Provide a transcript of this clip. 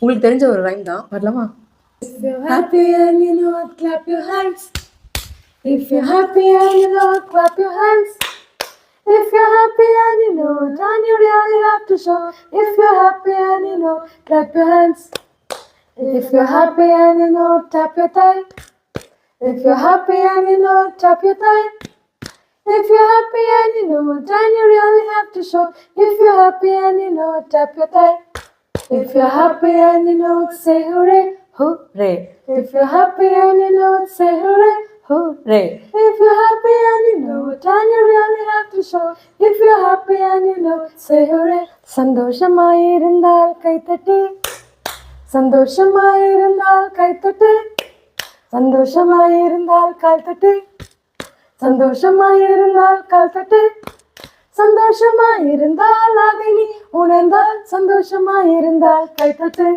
உங்களுக்கு தெரிஞ்ச ஒரு ரைம் தான், வரலாமா? If you're happy and you know it, clap your hands. If you're happy and you know it, clap your hands. If you're happy and you know it, and you really have to show. If you're happy and you know it, clap your hands. If you're happy and you know it, tap your thigh. If you're happy and you know it, tap your thigh. If you're happy and you know it, and you really have to show. If you're happy and you know it, tap your thigh. If you're happy and you know it, say hooray, hooray. If you're happy and you know it, say hooray, hooray. If you're happy and you know it, and you really have to show. If you're happy and you know it, say hooray. சந்தோஷமாயிருந்தால் கைத்தட்டு, சந்தோஷமாயிருந்தால் கைத்தட்டு, சந்தோஷமாயிருந்தால் கால்தட்டு, சந்தோஷமாயிருந்தால் கால்தட்டு, சந்தோஷமாயிருந்தால் அதை நீ உணர்ந்தால், சந்தோஷமாயிருந்தால் கைத்தட்டு.